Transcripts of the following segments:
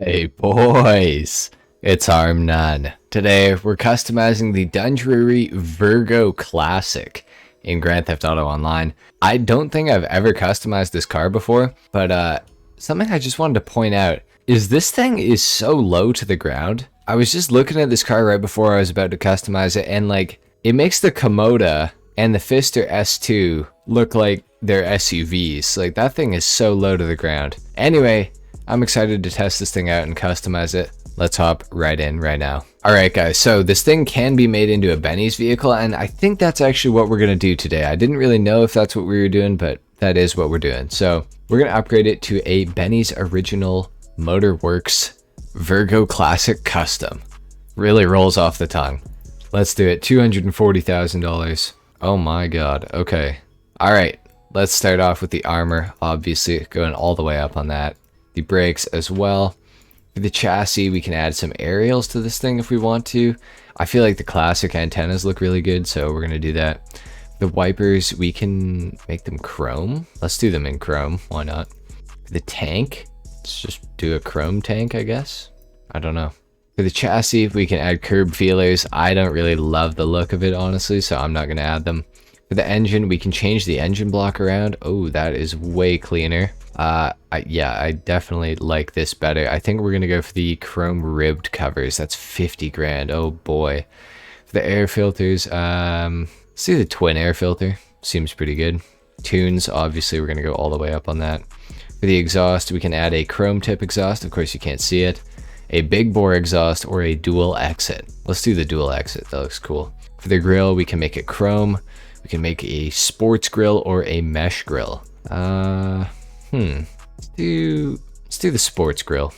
Hey boys, it's HarmNone. Today we're customizing the Dundreary Virgo Classic in Grand Theft Auto Online. I don't think I've ever customized this car before, but something I just wanted to point out is this thing is so low to the ground. I was just looking at this car right before I was about to customize it, and like it makes the Komoda and the Fister S2 look like they're SUVs. Like that thing is so low to the ground. Anyway, I'm excited to test this thing out and customize it. Let's hop right in right now. Alright guys, so this thing can be made into a Benny's vehicle, and I think that's actually what we're going to do today. I didn't really know if that's what we were doing, but that is what we're doing. So we're going to upgrade it to a Benny's Original Motorworks Virgo Classic Custom. Really rolls off the tongue. Let's do it. $240,000. Oh my god. Okay. Alright, let's start off with the armor, obviously going all the way up on that. The brakes as well. For the chassis, we can add some aerials to this thing if we want to. I feel like the classic antennas look really good, so we're going to do that. The wipers, we can make them chrome. Let's do them in chrome. Why not? The tank, let's just do a chrome tank, I guess. I don't know. For the chassis, we can add curb feelers. I don't really love the look of it, honestly, so I'm not going to add them. For the engine, we can change the engine block around. Oh, that is way cleaner. Yeah, I definitely like this better. I think we're gonna go for the chrome ribbed covers. That's 50 grand. Oh boy. For the air filters, let's do the twin air filter. Seems pretty good. Tunes, obviously we're gonna go all the way up on that. For the exhaust, we can add a chrome tip exhaust. Of course you can't see it. A big bore exhaust or a dual exit. Let's do the dual exit. That looks cool. For the grill, we can make it chrome. We can make a sports grill or a mesh grill. Let's do the sports grill.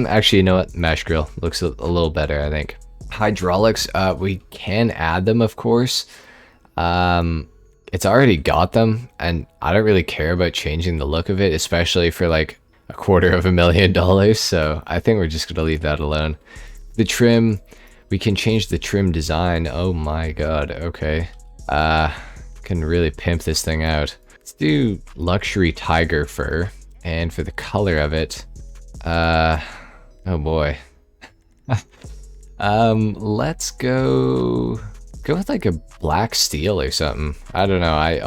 Actually, you know what? Mesh grill looks a little better, I think. Hydraulics, we can add them, of course. It's already got them, and I don't really care about changing the look of it, especially for like $250,000. So I think we're just gonna leave that alone. The trim, we can change the trim design. Oh my god. Okay. Can really pimp this thing out. Let's do luxury tiger fur, and for the color of it, oh boy, let's go with like a black steel or something. I don't know. I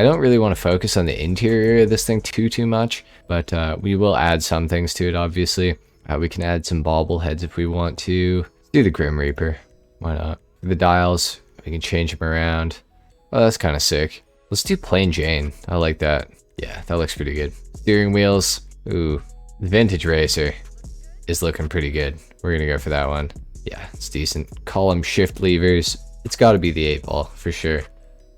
don't really want to focus on the interior of this thing too much, but we will add some things to it. Obviously, we can add some bobbleheads if we want to. Let's do the Grim Reaper. Why not? For the dials, we can change them around. Oh, that's kind of sick. Let's do plain Jane. I like that. Yeah, that looks pretty good. Steering wheels. Ooh, the vintage racer is looking pretty good. We're gonna go for that one. Yeah, it's decent. Column shift levers. It's got to be the 8-ball for sure.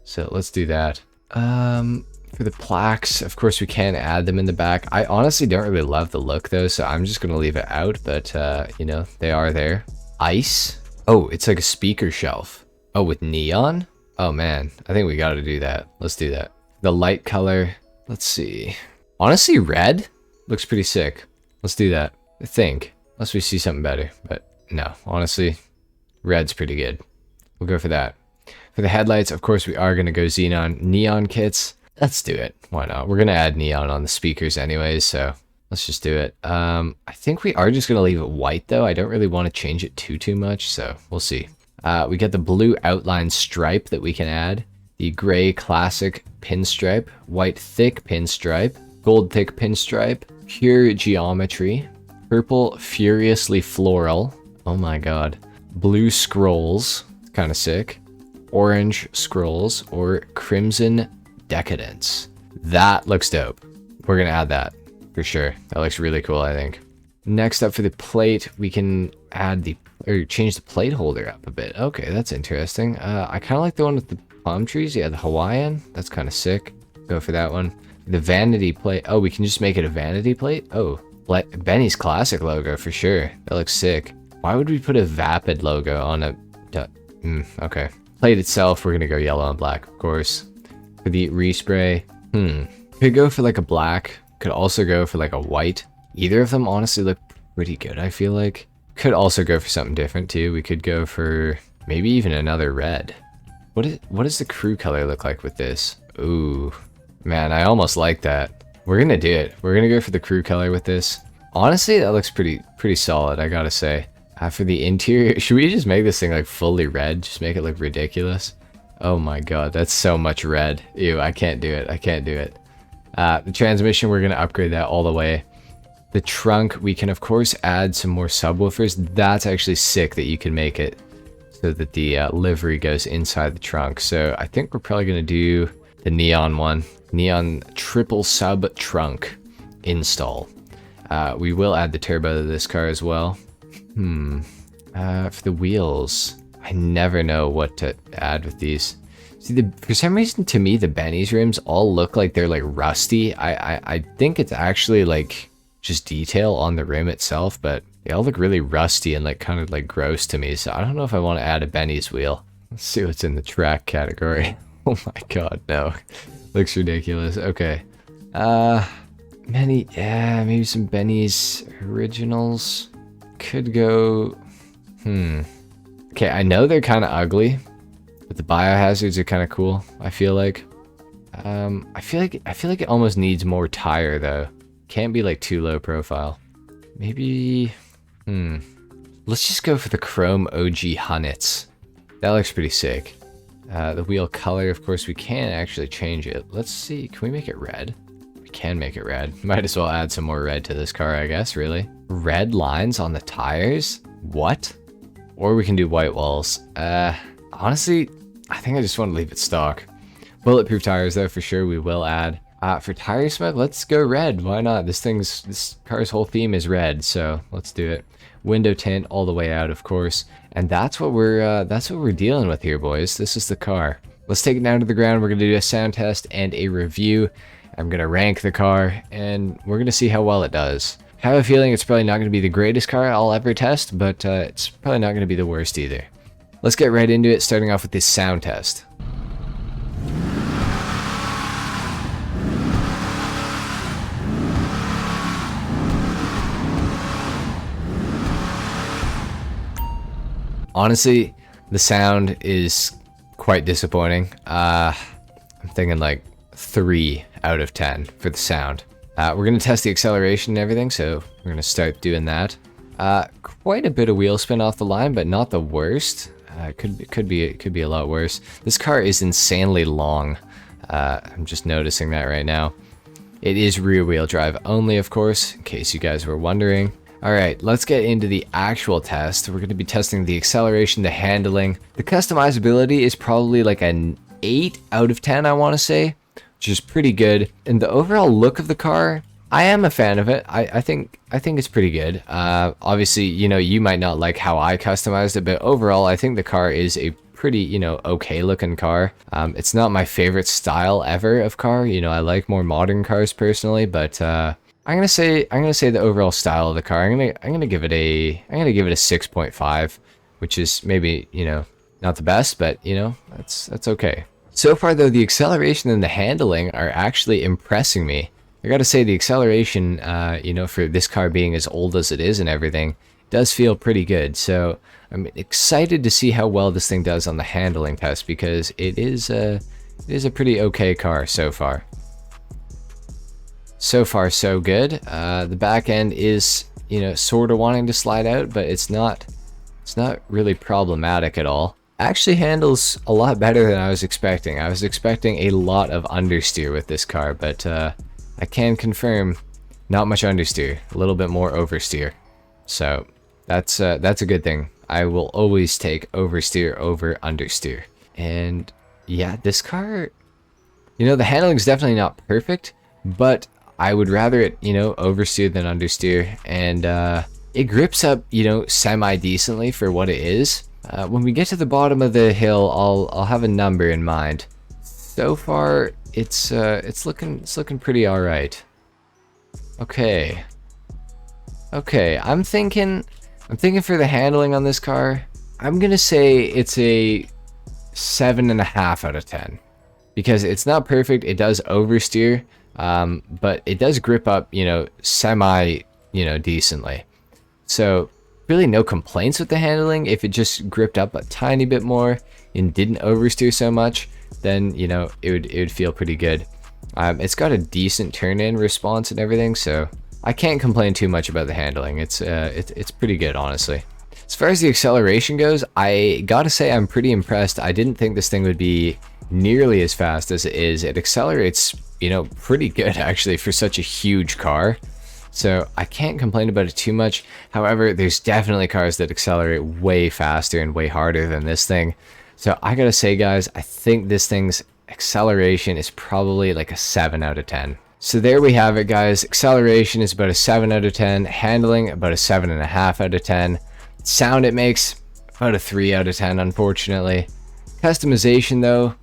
So let's do that. For the plaques, of course we can add them in the back. I honestly don't really love the look though, so I'm just gonna leave it out. But you know, they are there. Ice. Oh, it's like a speaker shelf. Oh, with neon. Oh man, I think we gotta do that. Let's do that. The light color, let's see. Honestly, red looks pretty sick. Let's do that. I think, unless we see something better. But no, honestly, red's pretty good. We'll go for that. For the headlights, of course, we are gonna go xenon neon kits. Let's do it. Why not? We're gonna add neon on the speakers anyways, so let's just do it. I think we are just gonna leave it white though. I don't really want to change it too much, so we'll see. We get the blue outline stripe that we can add, the gray classic pinstripe, white thick pinstripe, gold thick pinstripe, pure geometry, purple furiously floral, oh my god, blue scrolls, kind of sick, orange scrolls, or crimson decadence. That looks dope. We're gonna add that for sure. That looks really cool, I think. Next up for the plate, we can add or change the plate holder up a bit. Okay, that's interesting. I kind of like the one with the palm trees. Yeah, the Hawaiian. That's kind of sick. Go for that one. The vanity plate. Oh, we can just make it a vanity plate? Oh, Benny's classic logo for sure. That looks sick. Why would we put a Vapid logo on a... okay. Plate itself, we're going to go yellow and black, of course. For the respray, could go for like a black. Could also go for like a white. Either of them honestly look pretty good, I feel like. Could also go for something different too. We could go for maybe even another red. What does the crew color look like with this? Ooh, man, I almost like that. We're gonna do it. We're gonna go for the crew color with this. Honestly, that looks pretty solid, I gotta say. For the interior, should we just make this thing like fully red? Just make it look ridiculous? Oh my god, that's so much red. Ew, I can't do it. I can't do it. The transmission, we're gonna upgrade that all the way. The trunk, we can of course add some more subwoofers. That's actually sick that you can make it so that the livery goes inside the trunk. So I think we're probably gonna do the neon one. Neon triple sub trunk install. We will add the turbo to this car as well. For the wheels, I never know what to add with these. See, for some reason, to me, the Benny's rims all look like they're like rusty. I think it's actually like just detail on the rim itself, but they all look really rusty and like kind of like gross to me. So I don't know if I want to add a Benny's wheel. Let's see what's in the track category. Oh my god, no. Looks ridiculous. Okay. Maybe some Benny's originals. Could go... Okay, I know they're kind of ugly, but the biohazards are kind of cool, I feel like. I feel like it almost needs more tire, though. Can't be, like, too low profile. Maybe... Let's just go for the chrome OG Hunnits. That looks pretty sick. The wheel color, of course, we can actually change it. Let's see, can we make it red? We can make it red. Might as well add some more red to this car, I guess, really. Red lines on the tires? What? Or we can do white walls. Honestly, I think I just want to leave it stock. Bulletproof tires, though, for sure, we will add. For tire smoke, let's go red. Why not? This car's whole theme is red, so let's do it. Window tint all the way out, of course. And that's what we're dealing with here, boys. This is the car. Let's take it down to the ground. We're gonna do a sound test and a review. I'm gonna rank the car, and we're gonna see how well it does. I have a feeling it's probably not gonna be the greatest car I'll ever test, but it's probably not gonna be the worst either. Let's get right into it, starting off with this sound test. Honestly, the sound is quite disappointing. I'm thinking like 3 out of 10 for the sound. We're going to test the acceleration and everything, so we're going to start doing that. Quite a bit of wheel spin off the line, but not the worst. Could be a lot worse. This car is insanely long. I'm just noticing that right now. It is rear wheel drive only, of course, in case you guys were wondering. Alright, let's get into the actual test. We're going to be testing the acceleration, the handling. The customizability is probably like an 8 out of 10, I want to say, which is pretty good. And the overall look of the car, I am a fan of it. I think it's pretty good. Obviously, you know, you might not like how I customized it, but overall, I think the car is a pretty, you know, okay looking car. It's not my favorite style ever of car. You know, I like more modern cars personally, but I'm gonna say the overall style of the car. I'm gonna give it a 6.5, which is maybe, you know, not the best, but you know, that's okay. So far though, the acceleration and the handling are actually impressing me. I gotta say the acceleration, you know, for this car being as old as it is and everything, does feel pretty good. So I'm excited to see how well this thing does on the handling test, because it is a pretty okay car so far. So far, so good. The back end is, you know, sort of wanting to slide out, but it's not really problematic at all. Actually handles a lot better than I was expecting. I was expecting a lot of understeer with this car, but I can confirm not much understeer, a little bit more oversteer. So that's a good thing. I will always take oversteer over understeer. And yeah, this car, you know, the handling is definitely not perfect, but I would rather it, you know, oversteer than understeer, and it grips up, you know, semi-decently for what it is. When we get to the bottom of the hill, I'll have a number in mind. So far, it's looking pretty all right. Okay, I'm thinking for the handling on this car, I'm gonna say it's a 7.5 out of 10, because it's not perfect. It does oversteer. But it does grip up, you know, semi, you know, decently. So really no complaints with the handling. If it just gripped up a tiny bit more and didn't oversteer so much, then, you know, it would feel pretty good. It's got a decent turn-in response and everything, so I can't complain too much about the handling. It's pretty good, honestly. As far as the acceleration goes, I gotta say I'm pretty impressed. I didn't think this thing would be nearly as fast as it is. It accelerates, you know, pretty good actually for such a huge car. So I can't complain about it too much. However, there's definitely cars that accelerate way faster and way harder than this thing. So I gotta say, guys, I think this thing's acceleration is probably like a 7 out of 10. So there we have it, guys. Acceleration is about a 7 out of 10. Handling, about a 7.5 out of 10. Sound it makes, about a 3 out of 10, unfortunately. Customization, though,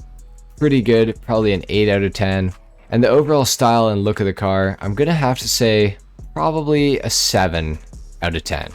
pretty good. Probably an 8 out of 10. And the overall style and look of the car, I'm gonna have to say probably a 7 out of 10.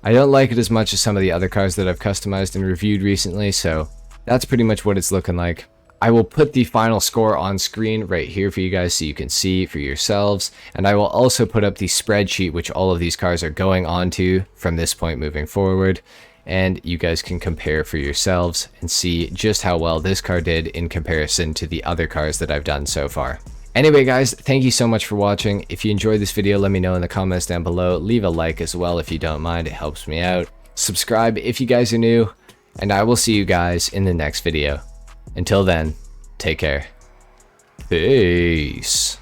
I don't like it as much as some of the other cars that I've customized and reviewed recently, so that's pretty much what it's looking like. I will put the final score on screen right here for you guys so you can see for yourselves, and I will also put up the spreadsheet which all of these cars are going on to from this point moving forward, and you guys can compare for yourselves and see just how well this car did in comparison to the other cars that I've done so far. Anyway, guys, thank you so much for watching. If you enjoyed this video, let me know in the comments down below. Leave a like as well if you don't mind. It helps me out. Subscribe if you guys are new, and I will see you guys in the next video. Until then, take care. Peace.